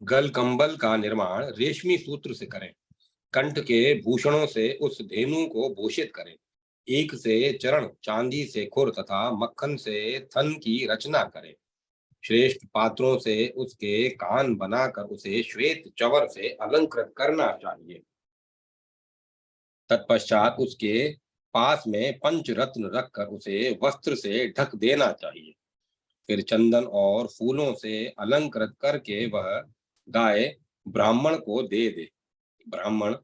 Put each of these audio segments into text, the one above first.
गल कंबल का निर्माण रेशमी सूत्र से करें। कंठ के भूषणों से उस धेनु को भूषित करें। एक से चरण चांदी से खुर तथा मक्खन से थन की रचना करें। श्रेष्ठ पात्रों से उसके कान बनाकर उसे श्वेत चवर से अलंकृत करना चाहिए। तत्पश्चात उसके पास में पंच रत्न रखकर उसे वस्त्र से ढक देना चाहिए। फिर चंदन और फूलों से अलंकृत करके वह गाय ब्राह्मण को दे दे। ब्राह्मण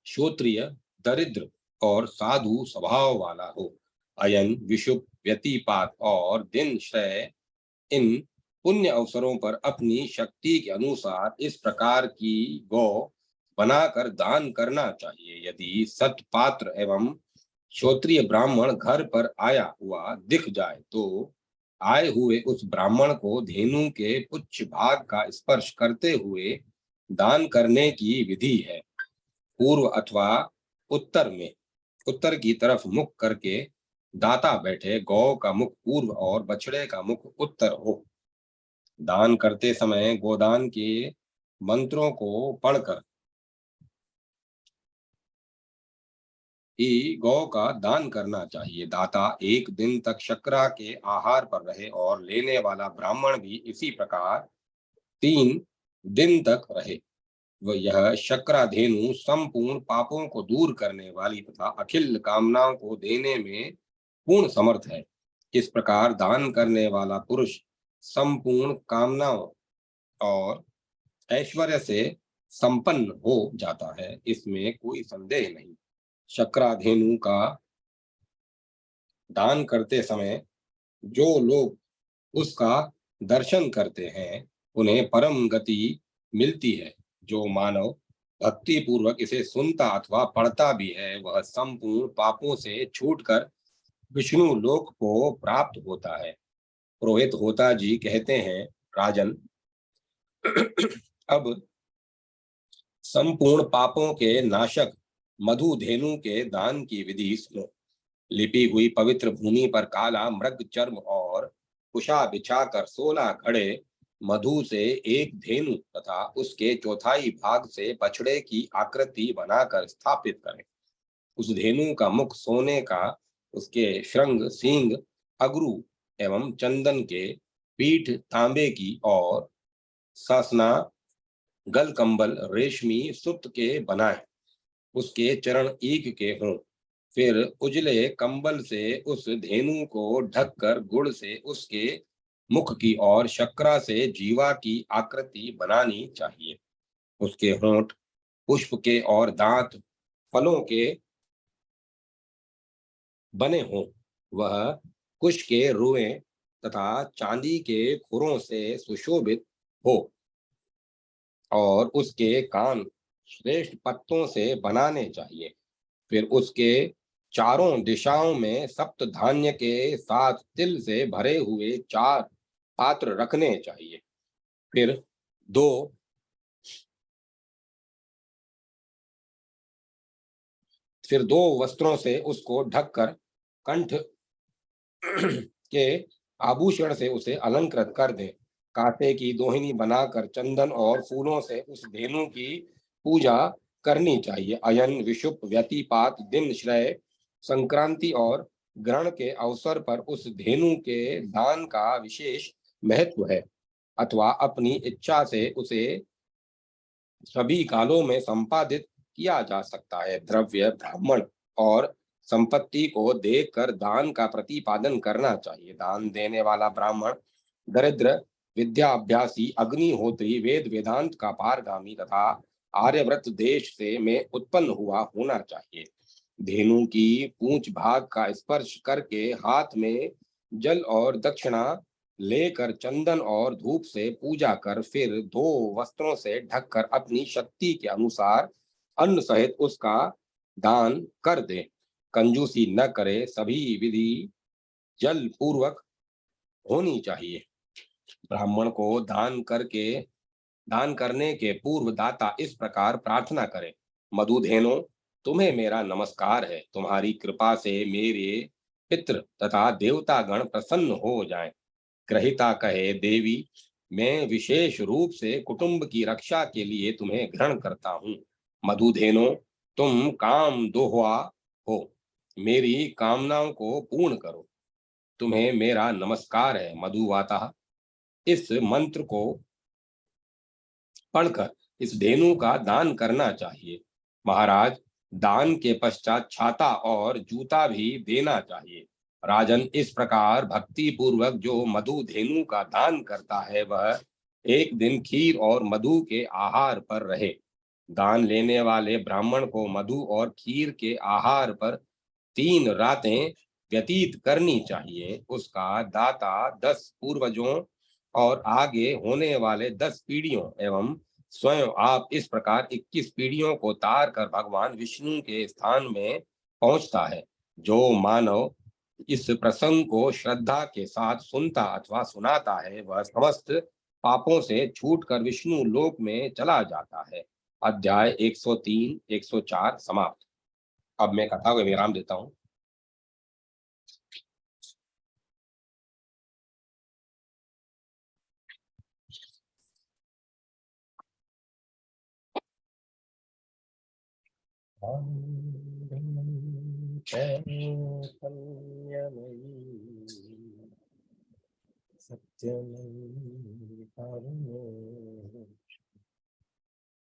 श्रोत्रिय, दरिद्र और साधु स्वभाव वाला हो। अयन विषुप व्यतिपात और दिन श्रय इन पुण्य अवसरों पर अपनी शक्ति के अनुसार इस प्रकार की गौ बनाकर दान करना चाहिए। यदि सत्पात्र एवं श्रोत्रिय ब्राह्मण घर पर आया हुआ दिख जाए तो आए हुए उस ब्राह्मण को धेनु के पुच्छ भाग का स्पर्श करते हुए दान करने की विधि है। पूर्व अथवा उत्तर में उत्तर की तरफ मुख करके दाता बैठे। गौ का मुख पूर्व और बछड़े का मुख उत्तर हो। दान करते समय गोदान के मंत्रों को पढ़कर ही गौ का दान करना चाहिए। दाता एक दिन तक शर्करा के आहार पर रहे और लेने वाला ब्राह्मण भी इसी प्रकार 3 दिन तक रहे। वह यह शक्राधेनु संपूर्ण पापों को दूर करने वाली तथा अखिल कामनाओं को देने में पूर्ण समर्थ है। इस प्रकार दान करने वाला पुरुष संपूर्ण कामनाओं और ऐश्वर्य से संपन्न हो जाता है, इसमें कोई संदेह नहीं। शक्राधेनु का दान करते समय जो लोग उसका दर्शन करते हैं उन्हें परम गति मिलती है। जो मानव भक्ति पूर्वक इसे सुनता अथवा पढ़ता भी है वह संपूर्ण पापों से छूटकर विष्णु लोक को प्राप्त होता है। पुरोहित होता जी कहते हैं, राजन, अब संपूर्ण पापों के नाशक मधु धेनु के दान की विधि सुनो। लिपी हुई पवित्र भूमि पर काला मृग चर्म और कुशा बिछाकर 16 घड़े मधु से एक धेनु तथा उसके चौथाई भाग से बछड़े की आकृति बनाकर स्थापित करें। उस धेनु का मुख सोने का, उसके श्रृंग सींग अगरू एवं चंदन के, पीठ तांबे की और सासना गल कंबल रेशमी सुत के बनाए। उसके चरण ईख के हों। फिर उजले कंबल से उस धेनु को ढककर गुड़ से उसके मुख की और शक्रा से जीवा की आकृति बनानी चाहिए। उसके होंठ पुष्प के और दांत फलों के बने हों। वह कुश के रुएं तथा चांदी के खुरों से सुशोभित हो और उसके कान श्रेष्ठ पत्तों से बनाने चाहिए। फिर उसके चारों दिशाओं में सप्त धान्य के साथ तिल से भरे हुए 4 पात्र रखने चाहिए। फिर दो फिर 2 वस्त्रों से उसको ढककर कंठ के आभूषण से उसे अलंकृत कर दें। कांटे की दोहिनी बनाकर चंदन और फूलों से उस धेनु की पूजा करनी चाहिए। अयन विषुप व्यतिपात दिन श्रय संक्रांति और ग्रहण के अवसर पर उस धेनु के दान का विशेष महत्व है। अथवा अपनी इच्छा से उसे सभी कालों में संपादित किया जा सकता है। द्रव्य ब्राह्मण और संपत्ति को देखकर दान का प्रतिपादन करना चाहिए। दान देने वाला ब्राह्मण दरिद्र, विद्याभ्यासी, अग्निहोत्री, वेद वेदांत का पारगामी तथा आर्यव्रत देश से में उत्पन्न हुआ होना चाहिए। धेनु की पूंछ भाग का स्पर्श करके हाथ में जल और दक्षिणा लेकर चंदन और धूप से पूजा कर फिर 2 वस्त्रों से ढककर अपनी शक्ति के अनुसार अन्न सहित उसका दान कर दे। कंजूसी न करे। सभी विधि जल पूर्वक होनी चाहिए। ब्राह्मण को दान करने के पूर्व दाता इस प्रकार प्रार्थना करे, मधुधेनो, तुम्हें मेरा नमस्कार है। तुम्हारी कृपा से मेरे पितृ तथा देवता गण प्रसन्न हो जाएं। ग्रहिता कहे, देवी, मैं विशेष रूप से कुटुंब की रक्षा के लिए तुम्हें ग्रहण करता हूँ। मधुधेनो, तुम काम दोहवा हो, मेरी कामनाओं को पूर्ण करो। तुम्हें मेरा नमस्कार है मधुवाता। इस मंत्र को पढ़कर इस धेनु का दान करना चाहिए। महाराज, दान के पश्चात छाता और जूता भी देना चाहिए। राजन, इस प्रकार भक्ति पूर्वक जो मधु धेनु का दान करता है वह एक दिन खीर और मधु के आहार पर रहे। दान लेने वाले ब्राह्मण को मधु और खीर के आहार पर 3 रातें व्यतीत करनी चाहिए। उसका दाता 10 पूर्वजों और आगे होने वाले 10 पीढ़ियों एवं स्वयं आप इस प्रकार 21 पीढ़ियों को तार कर भगवान विष्णु के स्थान में पहुंचता है। जो मानव इस प्रसंग को श्रद्धा के साथ सुनता अथवा सुनाता है वह समस्त पापों से छूटकर विष्णु लोक में चला जाता है। अध्याय 103 104 समाप्त। अब मैं कथा को विराम देता हूँ।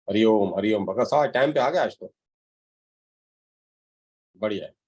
हरिओम हरिओम। भगत साहब टाइम पे आ गया आज तो। बढ़िया है।